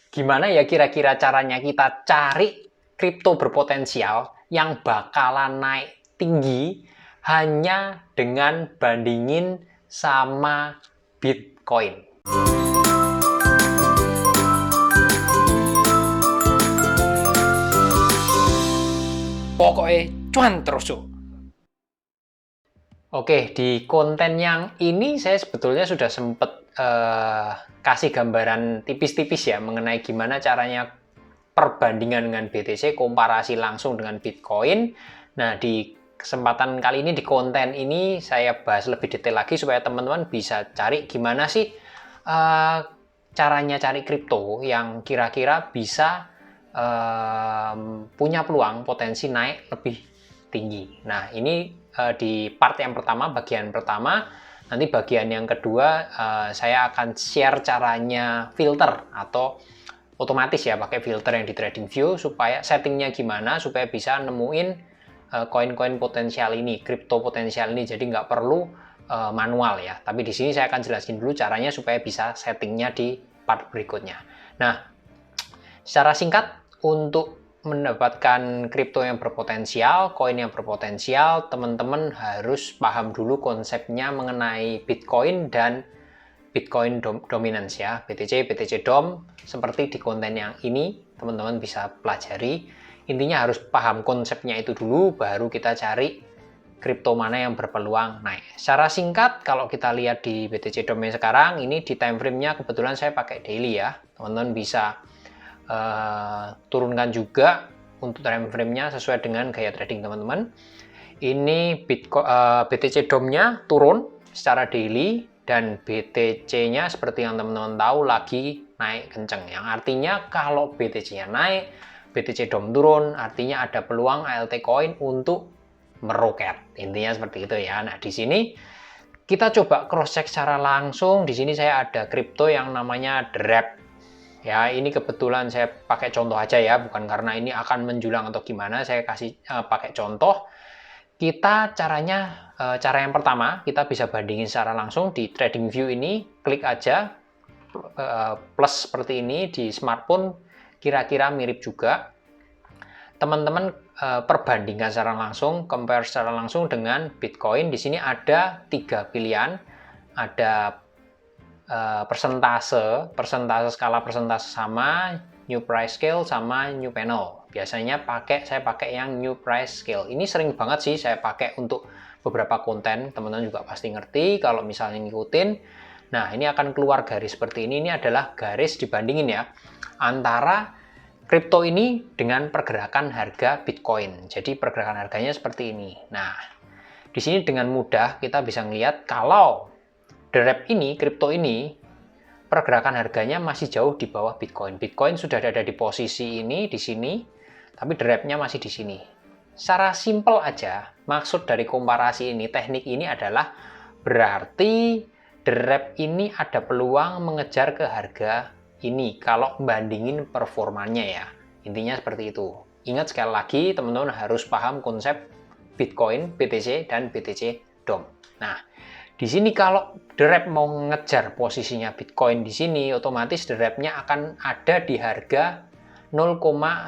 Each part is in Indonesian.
Gimana ya kira-kira caranya kita cari kripto berpotensial yang bakalan naik tinggi hanya dengan bandingin sama Bitcoin? Pokoknya cuan terus yuk. Oke, di konten yang ini saya sebetulnya sudah sempat kasih gambaran tipis-tipis ya mengenai gimana caranya perbandingan dengan BTC, komparasi langsung dengan Bitcoin. Nah, di kesempatan kali ini, di konten ini, saya bahas lebih detail lagi supaya teman-teman bisa cari gimana sih caranya cari kripto yang kira-kira bisa punya peluang potensi naik lebih tinggi. Nah, ini di part yang pertama, bagian pertama. Nanti bagian yang kedua, saya akan share caranya filter atau otomatis ya pakai filter yang di TradingView supaya settingnya gimana supaya bisa nemuin koin-koin potensial ini, kripto potensial ini. Jadi nggak perlu manual ya. Tapi di sini saya akan jelasin dulu caranya supaya bisa settingnya di part berikutnya. Nah, secara singkat untuk mendapatkan kripto yang berpotensial, koin yang berpotensial, teman-teman harus paham dulu konsepnya mengenai Bitcoin dan Bitcoin dominance ya, BTC, BTC DOM, seperti di konten yang ini, teman-teman bisa pelajari. Intinya harus paham konsepnya itu dulu, baru kita cari kripto mana yang berpeluang naik. Secara singkat, kalau kita lihat di BTC DOM sekarang, ini di time frame-nya kebetulan saya pakai daily ya, teman-teman bisa turunkan juga untuk time frame-nya sesuai dengan gaya trading teman-teman. Ini BTC DOM-nya turun secara daily dan BTC-nya seperti yang teman-teman tahu lagi naik kenceng. Yang artinya kalau BTC-nya naik, BTC DOM turun, artinya ada peluang ALT coin untuk meroket. Intinya seperti itu ya. Nah, di sini kita coba cross check secara langsung. Di sini saya ada kripto yang namanya DREP. Ya, ini kebetulan saya pakai contoh aja ya, bukan karena ini akan menjulang atau gimana, saya kasih pakai contoh. Kita cara yang pertama, kita bisa bandingin secara langsung di TradingView ini, klik aja plus seperti ini di smartphone, kira-kira mirip juga. Teman-teman perbandingkan secara langsung, compare secara langsung dengan Bitcoin. Di sini ada 3 pilihan, ada persentase skala persentase sama, new price scale sama new panel. Biasanya saya pakai yang new price scale. Ini sering banget sih saya pakai untuk beberapa konten, teman-teman juga pasti ngerti kalau misalnya ngikutin. Nah, ini akan keluar garis seperti ini. Ini adalah garis dibandingin ya antara kripto ini dengan pergerakan harga Bitcoin. Jadi pergerakan harganya seperti ini. Nah, di sini dengan mudah kita bisa melihat kalau DREP ini, kripto ini, pergerakan harganya masih jauh di bawah Bitcoin. Bitcoin sudah ada di posisi ini, di sini, tapi DREP-nya masih di sini. Secara simpel aja, maksud dari komparasi ini, teknik ini adalah berarti DREP ini ada peluang mengejar ke harga ini kalau bandingin performanya ya. Intinya seperti itu. Ingat sekali lagi, teman-teman harus paham konsep Bitcoin, BTC, dan BTC DOM. Nah, di sini kalau DREP mau ngejar posisinya Bitcoin di sini, otomatis DREP-nya akan ada di harga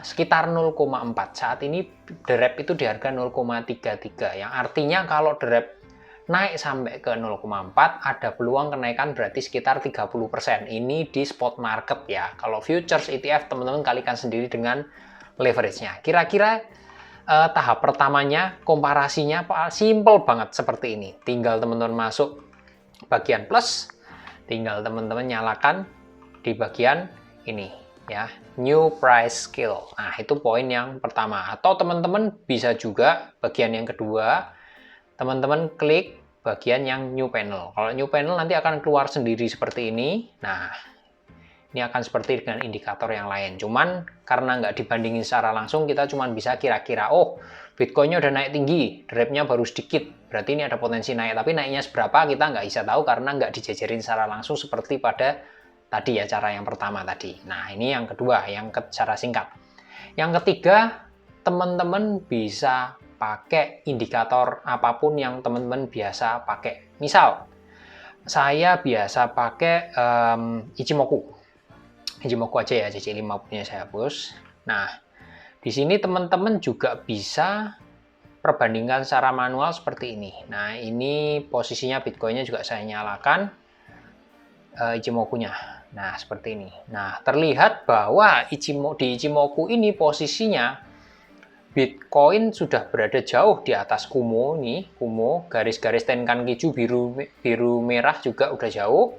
sekitar 0,4. Saat ini DREP itu di harga 0,33. Yang artinya kalau DREP naik sampai ke 0,4, ada peluang kenaikan berarti sekitar 30%. Ini di spot market ya. Kalau futures ETF, teman-teman kalikan sendiri dengan leverage-nya. Kira-kira tahap pertamanya, komparasinya simple banget seperti ini. Tinggal teman-teman masuk bagian plus, tinggal teman-teman nyalakan di bagian ini ya, new price scale. Nah, itu poin yang pertama. Atau teman-teman bisa juga bagian yang kedua, teman-teman klik bagian yang new panel. Kalau new panel nanti akan keluar sendiri seperti ini. Nah, ini akan seperti dengan indikator yang lain. Cuman karena nggak dibandingin secara langsung, kita cuma bisa kira-kira, oh Bitcoinnya udah naik tinggi, DREP-nya baru sedikit, berarti ini ada potensi naik. Tapi naiknya seberapa kita nggak bisa tahu karena nggak dijajarin secara langsung seperti pada tadi ya, cara yang pertama tadi. Nah, ini yang kedua, yang secara singkat. Yang ketiga, teman-teman bisa pakai indikator apapun yang teman-teman biasa pakai. Misal, saya biasa pakai Ichimoku. Ichimoku aja ya, CC50-nya saya hapus. Nah, di sini teman-teman juga bisa perbandingkan secara manual seperti ini. Nah, ini posisinya Bitcoin-nya juga saya nyalakan Ichimoku-nya. Nah, seperti ini. Nah, terlihat bahwa di Ichimoku ini posisinya Bitcoin sudah berada jauh di atas Kumo nih, Kumo, garis-garis Tenkan-Kiju biru merah juga udah jauh.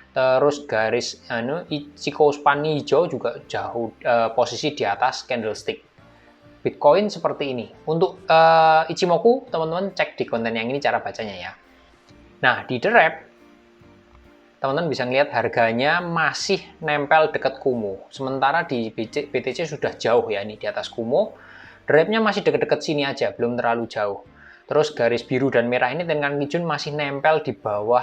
Terus garis Ichiko span hijau juga jauh posisi di atas candlestick. Bitcoin seperti ini. Untuk Ichimoku, teman-teman cek di konten yang ini cara bacanya ya. Nah, di The Wrap, teman-teman bisa lihat harganya masih nempel dekat Kumo. Sementara di BTC sudah jauh ya, ini di atas Kumo. The Wrap-nya masih dekat-dekat sini aja, belum terlalu jauh. Terus garis biru dan merah ini Tenkan Kijun masih nempel di bawah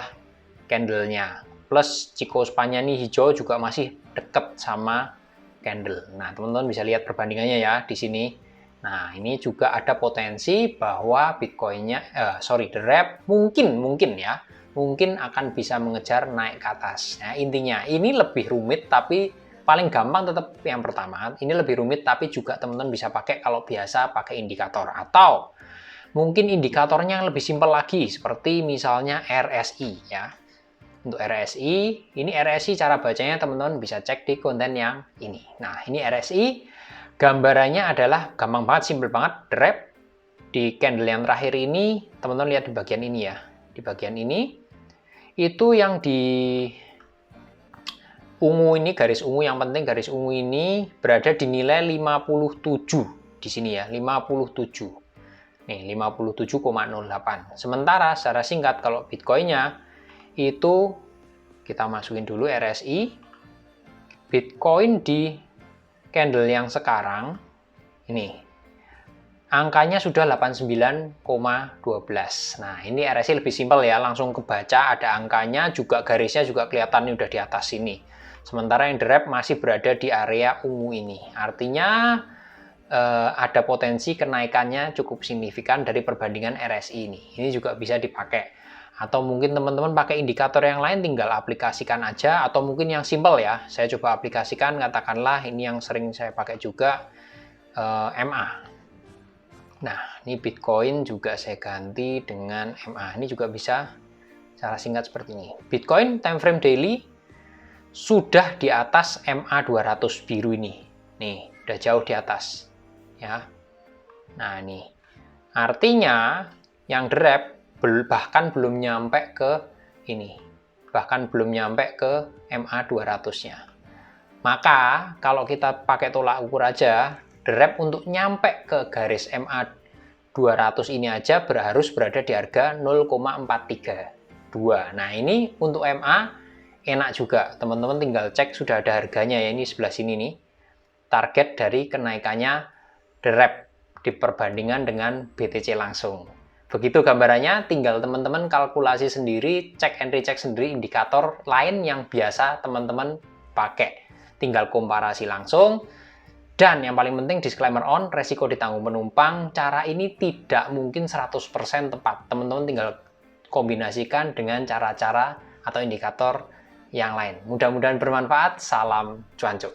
candle-nya. Plus Chikou span-nya nih hijau juga masih dekat sama candle. Nah, teman-teman bisa lihat perbandingannya ya di sini. Nah, ini juga ada potensi bahwa Bitcoin-nya, The Wrap mungkin ya, mungkin akan bisa mengejar naik ke atas. Nah, intinya ini lebih rumit, tapi paling gampang tetap yang pertama. Ini lebih rumit, tapi juga teman-teman bisa pakai kalau biasa pakai indikator. Atau mungkin indikatornya yang lebih simpel lagi, seperti misalnya RSI ya. Untuk RSI, ini RSI cara bacanya teman-teman bisa cek di konten yang ini. Nah, ini RSI, gambarannya adalah gampang banget, simple banget. The Wrap di candle yang terakhir ini, teman-teman lihat di bagian ini ya. Di bagian ini, itu yang di ungu ini, garis ungu yang penting, garis ungu ini berada di nilai 57 di sini ya, 57. Nih, 57,08. Sementara secara singkat kalau Bitcoin-nya itu kita masukin dulu RSI. Bitcoin di candle yang sekarang ini angkanya sudah 89,12. Nah, ini RSI lebih simpel ya, langsung kebaca ada angkanya, juga garisnya juga kelihatan udah di atas sini. Sementara yang The Wrap masih berada di area ungu ini. Artinya ada potensi kenaikannya cukup signifikan dari perbandingan RSI ini. Ini juga bisa dipakai. Atau mungkin teman-teman pakai indikator yang lain, tinggal aplikasikan aja. Atau mungkin yang simple ya, saya coba aplikasikan, katakanlah ini yang sering saya pakai juga, MA. Nah, ini Bitcoin juga saya ganti dengan MA. Ini juga bisa cara singkat seperti ini. Bitcoin time frame daily sudah di atas MA 200 biru ini. Nih, udah jauh di atas. Ya. Nah, ini. Artinya yang The Wrap bahkan belum nyampe ke ini. Bahkan belum nyampe ke MA 200-nya. Maka, kalau kita pakai tolak ukur aja, The Wrap untuk nyampe ke garis MA 200 ini aja harus berada di harga 0,432. Nah, ini untuk MA enak juga. Teman-teman tinggal cek sudah ada harganya ya, ini sebelah sini nih. Target dari kenaikannya The Wrap diperbandingkan dengan BTC langsung. Begitu gambarannya, tinggal teman-teman kalkulasi sendiri, cek and recheck sendiri indikator lain yang biasa teman-teman pakai. Tinggal komparasi langsung. Dan yang paling penting disclaimer on, resiko ditanggung penumpang. Cara ini tidak mungkin 100% tepat. Teman-teman tinggal kombinasikan dengan cara-cara atau indikator yang lain. Mudah-mudahan bermanfaat. Salam cuancu.